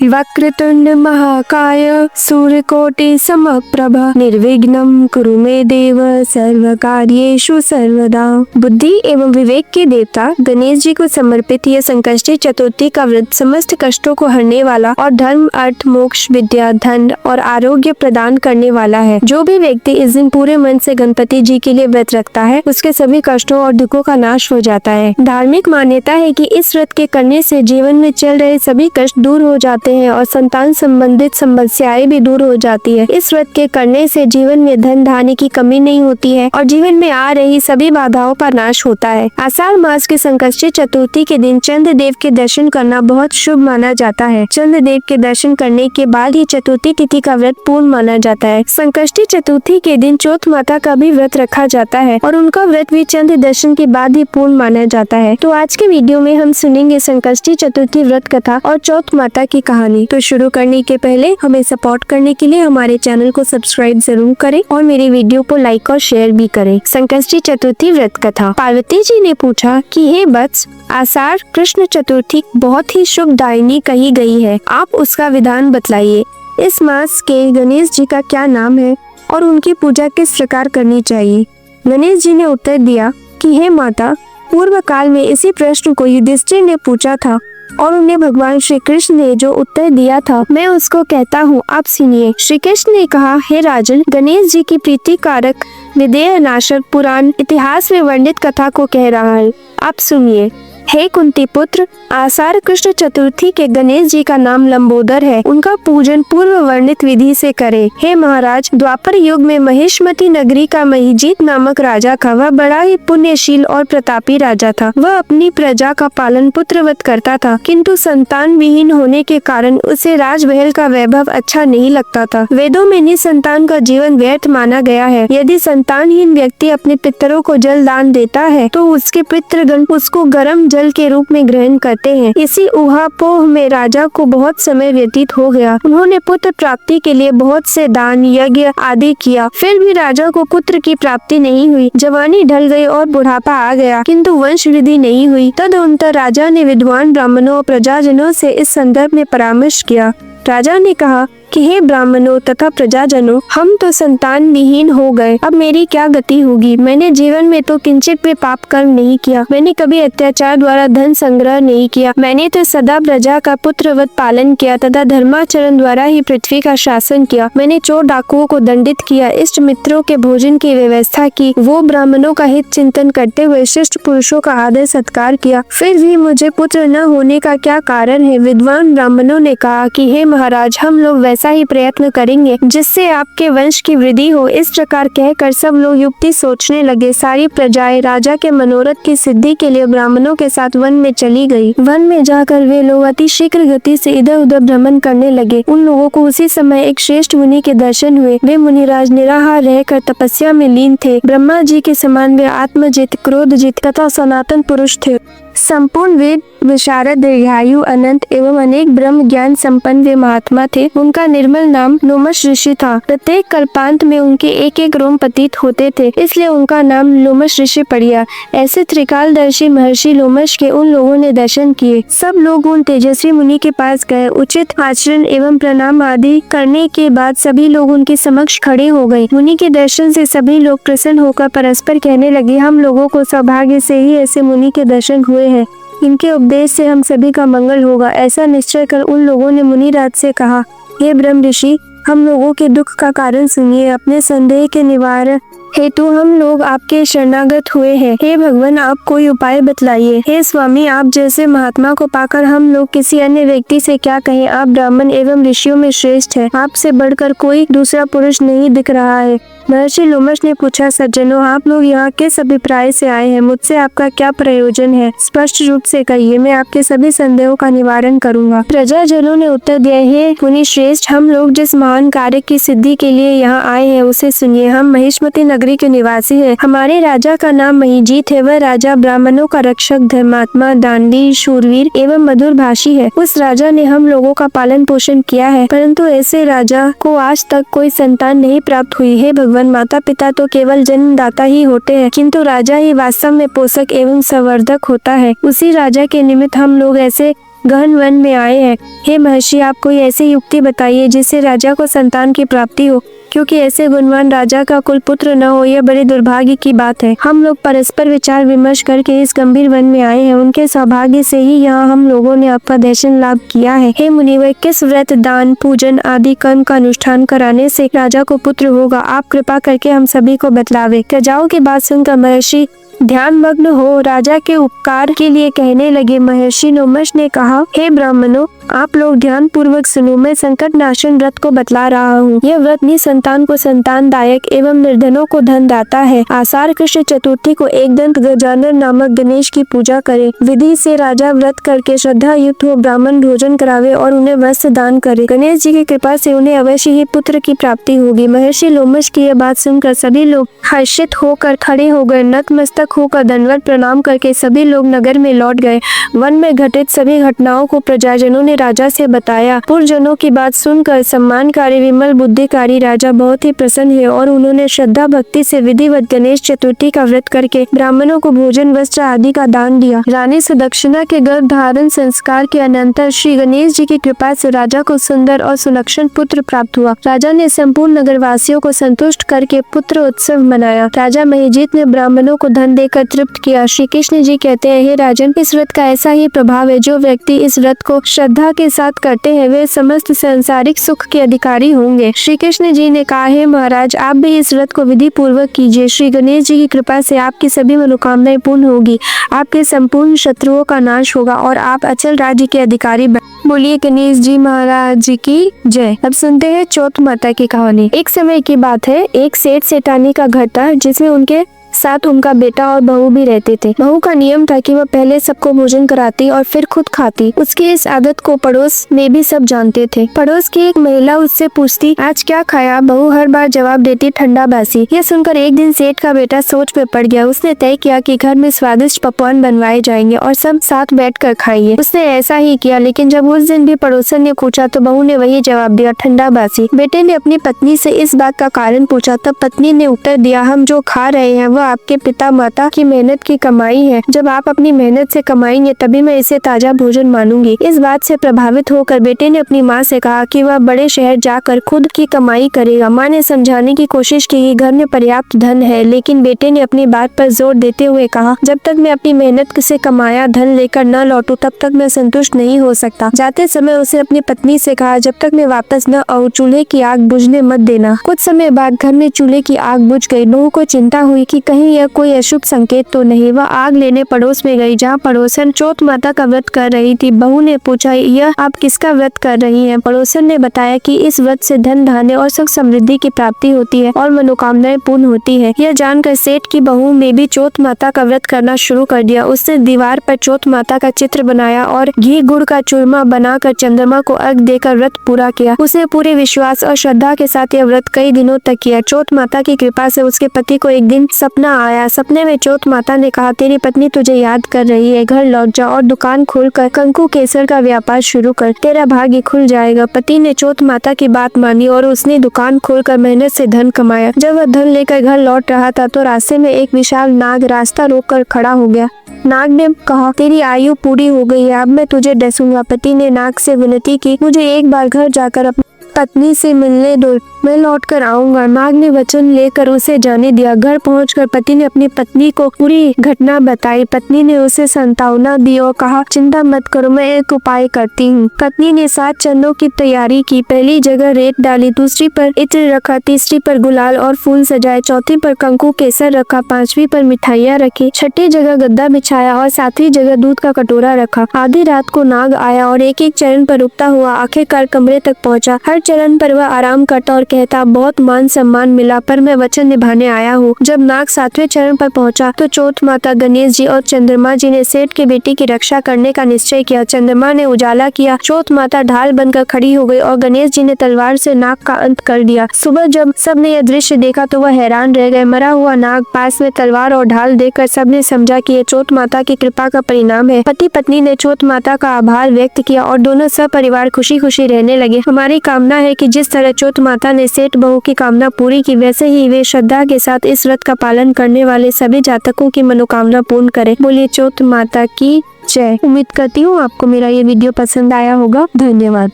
वक्रतुंड महाकाय सूर्यकोटि समप्रभ निर्विघ्नं कुरु मे देव सर्वकार्येषु सर्वदा। बुद्धि एवं विवेक के देवता गणेश जी को समर्पित यह संकष्टी चतुर्थी का व्रत समस्त कष्टों को हरने वाला और धर्म, अर्थ, मोक्ष, विद्या, धन और आरोग्य प्रदान करने वाला है। जो भी व्यक्ति इस दिन पूरे मन से गणपति जी के लिए व्रत रखता है उसके सभी कष्टों और दुखों का नाश हो जाता है। धार्मिक मान्यता है कि इस व्रत के करने से जीवन में चल रहे सभी कष्ट दूर हो जाते हैं और संतान संबंधित समस्याएं भी दूर हो जाती है। इस व्रत के करने से जीवन में धन धान्य की कमी नहीं होती है और जीवन में आ रही सभी बाधाओं का नाश होता है। आषाढ़ मास के संकष्टी चतुर्थी के दिन चंद्र देव के दर्शन करना बहुत शुभ माना जाता है। चंद्र देव के दर्शन करने के बाद ही चतुर्थी तिथि का व्रत पूर्ण माना जाता है। संकष्टी चतुर्थी के दिन चौथ माता का भी व्रत रखा जाता है और उनका व्रत भी चंद्र दर्शन के बाद ही पूर्ण माना जाता है। तो आज के वीडियो में हम सुनेंगे संकष्टी चतुर्थी व्रत कथा और चौथ माता की कहानी। तो शुरू करने के पहले हमें सपोर्ट करने के लिए हमारे चैनल को सब्सक्राइब जरूर करें और मेरे वीडियो को लाइक और शेयर भी करें। संकष्टी चतुर्थी व्रत कथा। पार्वती जी ने पूछा कि हे वत्स, आषाढ़ कृष्ण चतुर्थी बहुत ही शुभदायिनी कही गई है, आप उसका विधान बतलाइए। इस मास के गणेश जी का क्या नाम है और उनकी पूजा किस प्रकार करनी चाहिए। गणेश जी ने उत्तर दिया कि हे माता, पूर्व काल में इसी प्रश्न को युधिष्ठिर ने पूछा था और उन्हें भगवान श्री कृष्ण ने जो उत्तर दिया था मैं उसको कहता हूँ, आप सुनिए। श्री कृष्ण ने कहा, हे राजन, गणेश जी की प्रीति कारक विदेह नाशक पुराण इतिहास में वर्णित कथा को कह रहा है, आप सुनिए। हे कुंती पुत्र, आषाढ़ कृष्ण चतुर्थी के गणेश जी का नाम लंबोदर है। उनका पूजन पूर्व वर्णित विधि से करे। हे महाराज, द्वापर युग में महिष्मती नगरी का महिजीत नामक राजा था। वह बड़ा ही पुण्यशील और प्रतापी राजा था। वह अपनी प्रजा का पालन पुत्रवत करता था, किंतु संतान विहीन होने के कारण उसे राजमहल का वैभव अच्छा नहीं लगता था। वेदों में निसंतान का जीवन व्यर्थ माना गया है। यदि संतानहीन व्यक्ति अपने पितरों को जल दान देता है तो उसके पितृगण उसको गर्म जल के रूप में ग्रहण करते हैं। इसी ऊहापोह में राजा को बहुत समय व्यतीत हो गया। उन्होंने पुत्र प्राप्ति के लिए बहुत से दान, यज्ञ आदि किया, फिर भी राजा को पुत्र की प्राप्ति नहीं हुई। जवानी ढल गई और बुढ़ापा आ गया, किंतु वंश वृद्धि नहीं हुई। तदनंतर राजा ने विद्वान ब्राह्मणों और प्रजाजनों से इस संदर्भ में परामर्श किया। राजा ने कहा कि हे ब्राह्मणों तथा प्रजाजनों, हम तो संतान विहीन हो गए, अब मेरी क्या गति होगी। मैंने जीवन में तो किंचित भी पाप कर्म नहीं किया। मैंने कभी अत्याचार द्वारा धन संग्रह नहीं किया। मैंने तो सदा प्रजा का पुत्रवत पालन किया तथा धर्माचरण द्वारा ही पृथ्वी का शासन किया। मैंने चोर डाकुओं को दंडित किया, इष्ट मित्रों के भोजन की व्यवस्था की, वो ब्राह्मणों का हित चिंतन करते हुए शिष्ट पुरुषों का आदर सत्कार किया। फिर भी मुझे पुत्र न होने का क्या कारण है। विद्वान ब्राह्मणों ने कहा कि हे महाराज, हम लोग वैसा ही प्रयत्न करेंगे जिससे आपके वंश की वृद्धि हो। इस प्रकार कहकर सब लोग युक्ति सोचने लगे। सारी प्रजाएं राजा के मनोरथ की सिद्धि के लिए ब्राह्मणों के साथ वन में चली गई। वन में जाकर वे लोग अति शीघ्र गति से इधर उधर भ्रमण करने लगे। उन लोगों को उसी समय एक श्रेष्ठ मुनि के दर्शन हुए। वे मुनिराज निराहार रहकर तपस्या में लीन थे। ब्रह्मा जी के समान वे आत्मजित, क्रोधजित तथा सनातन पुरुष थे। संपूर्ण वेद विशारद, दीर्घायु, अनंत एवं अनेक ब्रह्म ज्ञान संपन्न वे महात्मा थे। उनका निर्मल नाम लोमश ऋषि था। प्रत्येक कल्पांत में उनके एक एक रोम पतित होते थे, इसलिए उनका नाम लोमश ऋषि पड़िया। ऐसे त्रिकालदर्शी महर्षि लोमश के उन लोगों ने दर्शन किए। सब लोग उन तेजस्वी मुनि के पास गए। उचित आचरण एवं प्रणाम आदि करने के बाद सभी लोग उनके समक्ष खड़े हो गए। मुनि के दर्शन से सभी लोग प्रसन्न होकर परस्पर कहने लगे, हम लोगों को सौभाग्य से ही ऐसे मुनि के दर्शन हुए हैं। इनके उपदेश से हम सभी का मंगल होगा। ऐसा निश्चय कर उन लोगों ने मुनिराज से कहा, हे ब्रह्म ऋषि, हम लोगों के दुख का कारण सुनिए। अपने संदेह के निवारण हेतु हम लोग आपके शरणागत हुए हैं। हे भगवान, आप कोई उपाय बतलाइए। हे स्वामी, आप जैसे महात्मा को पाकर हम लोग किसी अन्य व्यक्ति से क्या कहें। आप ब्राह्मण एवं ऋषियों में श्रेष्ठ हैं। आपसे बढ़कर कोई दूसरा पुरुष नहीं दिख रहा है। महर्षि लोमश ने पूछा, सज्जनों, आप लोग यहाँ किस अभिप्राय से आए हैं। मुझसे आपका क्या प्रयोजन है, स्पष्ट रूप से कहिए, मैं आपके सभी संदेहों का निवारण करूँगा। प्रजाजनों ने उत्तर दिया, हे मुनि श्रेष्ठ, हम लोग जिस महान कार्य की सिद्धि के लिए यहाँ आए हैं उसे सुनिए। हम महिष्मती नगरी के निवासी हैं। हमारे राजा का नाम महिजीत है। वह राजा ब्राह्मणों का रक्षक, धर्मात्मा, दानवीर, शूरवीर एवं मधुर भाषी है। उस राजा ने हम लोगों का पालन पोषण किया है, परंतु ऐसे राजा को आज तक कोई संतान नहीं प्राप्त हुई है। भगवान, माता पिता तो केवल जन्मदाता ही होते हैं, किंतु राजा ही वास्तव में पोषक एवं संवर्धक होता है। उसी राजा के निमित्त हम लोग ऐसे गहन वन में आए हैं। हे महर्षि, आप कोई ऐसी युक्ति बताइए जिससे राजा को संतान की प्राप्ति हो, क्योंकि ऐसे गुणवान राजा का कुल पुत्र न हो यह बड़े दुर्भाग्य की बात है। हम लोग परस्पर विचार विमर्श करके इस गंभीर वन में आए हैं। उनके सौभाग्य से ही यहाँ हम लोगों ने आपका दर्शन लाभ किया है। हे मुनिवर, किस व्रत, दान, पूजन आदि कर्म का अनुष्ठान कराने से राजा को पुत्र होगा? आप कृपा करके हम सभी को बतलावे। प्रजाओं की बात सुनकर महर्षि ध्यान मग्न हो राजा के उपकार के लिए कहने लगे। महर्षि लोमश ने कहा, हे ब्राह्मणों, आप लोग ध्यान पूर्वक सुनो। मैं संकट नाशन व्रत को बतला रहा हूँ। यह व्रत निसंतान को संतानदायक एवं निर्धनों को धन दाता है। आषाढ़ कृष्ण चतुर्थी को एक दंत गजानन नामक गणेश की पूजा करे। विधि से राजा व्रत करके श्रद्धा युक्त हो ब्राह्मण भोजन करावे और उन्हें वस्त्र दान करे। गणेश जी की कृपा से उन्हें अवश्य ही पुत्र की प्राप्ति होगी। महर्षि लोमश की यह बात सुनकर सभी लोग हर्षित होकर खड़े हो गए। नतमस्तक होकर दंडवत प्रणाम करके सभी लोग नगर में लौट गए। वन में घटित सभी घटनाओं को प्रजाजनों ने राजा से बताया। पुरजनों की बात सुनकर सम्मानकारी विमल बुद्धिकारी राजा बहुत ही प्रसन्न है और उन्होंने श्रद्धा भक्ति से विधिवत गणेश चतुर्थी का व्रत करके ब्राह्मणों को भोजन वस्त्र आदि का दान दिया। रानी सुदक्षिणा के गर्भ धारण संस्कार के अनंतर श्री गणेश जी की कृपा से राजा को सुंदर और सुलक्षण पुत्र प्राप्त हुआ। राजा ने संपूर्ण नगरवासियों को संतुष्ट करके पुत्र उत्सव मनाया। राजा महिजीत ने ब्राह्मणों को धन देकर तृप्त किया। श्री कृष्ण जी कहते हैं, हे राजन, इस व्रत का ऐसा ही प्रभाव है। जो व्यक्ति इस व्रत को श्रद्धा के साथ करते हैं वे समस्त सांसारिक सुख के अधिकारी होंगे। श्री कृष्ण जी ने कहा, हे महाराज, आप भी इस व्रत को विधि पूर्वक कीजिए। श्री गणेश जी की कृपा से आपकी सभी मनोकामनाएं पूर्ण होगी। आपके संपूर्ण शत्रुओं का नाश होगा और आप अचल राज्य के अधिकारी बोलिए गणेश जी महाराज जी की जय। अब सुनते हैं चौथ माता की कहानी। एक समय की बात है, एक सेठ सेठानी का घर था जिसमें उनके साथ उनका बेटा और बहू भी रहते थे। बहू का नियम था कि वह पहले सबको भोजन कराती और फिर खुद खाती। उसकी इस आदत को पड़ोस में भी सब जानते थे। पड़ोस की एक महिला उससे पूछती, आज क्या खाया? बहू हर बार जवाब देती, ठंडा बासी। यह सुनकर एक दिन सेठ का बेटा सोच में पड़ गया। उसने तय किया कि घर में स्वादिष्ट पकवान बनवाए जाएंगे और सब साथ बैठकर खाएंगे। उसने ऐसा ही किया, लेकिन जब उस दिन भी पड़ोसन ने पूछा तो बहू ने वही जवाब दिया, ठंडा बासी। बेटे ने अपनी पत्नी से इस बात का कारण पूछा, तब पत्नी ने उत्तर दिया, हम जो खा रहे हैं आपके पिता माता की मेहनत की कमाई है। जब आप अपनी मेहनत से कमाएंगे तभी मैं इसे ताजा भोजन मानूंगी। इस बात से प्रभावित होकर बेटे ने अपनी माँ से कहा कि वह बड़े शहर जाकर खुद की कमाई करेगा। माँ ने समझाने की कोशिश की कि घर में पर्याप्त धन है, लेकिन बेटे ने अपनी बात पर जोर देते हुए कहा, जब तक मैं अपनी मेहनत से कमाया धन लेकर न लौटूं तब तक मैं संतुष्ट नहीं हो सकता। जाते समय उसे अपनी पत्नी से कहा, जब तक मैं वापस न आऊं चूल्हे की आग बुझने मत देना। कुछ समय बाद घर में चूल्हे की आग बुझ गई। बहू को चिंता हुई कि कहीं यह कोई अशुभ संकेत तो नहीं। वह आग लेने पड़ोस में गई जहाँ पड़ोसन चौथ माता का व्रत कर रही थी। बहू ने पूछा, यह आप किसका व्रत कर रही हैं? पड़ोसन ने बताया कि इस व्रत से धन धान्य और सुख समृद्धि की प्राप्ति होती है और मनोकामनाएं पूर्ण होती है। यह जानकर सेठ की बहू ने भी चौथ माता का व्रत करना शुरू कर दिया। उसने दीवार पर चौथ माता का चित्र बनाया और घी गुड़ का चूरमा बनाकर चंद्रमा को अर्घ देकर व्रत पूरा किया। उसने पूरे विश्वास और श्रद्धा के साथ यह व्रत कई दिनों तक किया। चौथ माता की कृपा से उसके पति को एक दिन सपना आया। सपने में चौथ माता ने कहा, तेरी पत्नी तुझे याद कर रही है, घर लौट जा और दुकान खोलकर कंकु केसर का व्यापार शुरू कर, तेरा भाग्य खुल जाएगा। पति ने चौथ माता की बात मानी और उसने दुकान खोलकर मेहनत से धन कमाया। जब वह धन लेकर घर लौट रहा था तो रास्ते में एक विशाल नाग रास्ता रोककर खड़ा हो गया। नाग ने कहा, तेरी आयु पूरी हो गई है, अब मैं तुझे डसूंगा। पति ने नाग से विनती की, मुझे एक बार घर जाकर अपनी पत्नी से मिलने दो, मैं लौट कर आऊंगा। नाग ने वचन लेकर उसे जाने दिया। घर पहुंचकर पति ने अपनी पत्नी को पूरी घटना बताई। पत्नी ने उसे सांत्वना दी और कहा, चिंता मत करो, मैं एक उपाय करती हूँ। पत्नी ने 7 चरणों की तैयारी की। पहली जगह रेत डाली, दूसरी पर इत्र रखा, तीसरी पर गुलाल और फूल सजाए, चौथी पर कंकु केसर रखा, 5वीं पर मिठाइयाँ रखी, 6ठी जगह गद्दा बिछाया और 7वीं जगह दूध का कटोरा रखा। आधी रात को नाग आया और एक एक चरण पर रुकता हुआ आखिरकार कमरे तक पहुँचा। हर चरण पर वह आराम करता और कहता, बहुत मान सम्मान मिला पर मैं वचन निभाने आया हूँ। जब नाग 7वें चरण पर पहुँचा तो चौथ माता, गणेश जी और चंद्रमा जी ने सेठ के बेटी की रक्षा करने का निश्चय किया। चंद्रमा ने उजाला किया, चौथ माता ढाल बनकर खड़ी हो गई और गणेश जी ने तलवार से नाग का अंत कर दिया। सुबह जब सबने यह दृश्य देखा तो वह हैरान रह गए। मरा हुआ नाग पास में तलवार और ढाल देखकर सबने समझा कि यह चौथ माता की कृपा का परिणाम है। पति पत्नी ने चौथ माता का आभार व्यक्त किया और दोनों सपरिवार खुशी खुशी रहने लगे। हमारी कामना है कि जिस तरह चौथ माता ने ने सेठ बहू की कामना पूरी की, वैसे ही वे श्रद्धा के साथ इस व्रत का पालन करने वाले सभी जातकों की मनोकामना पूर्ण करें। बोलिए चौथ माता की जय। उम्मीद करती हूँ आपको मेरा ये वीडियो पसंद आया होगा। धन्यवाद।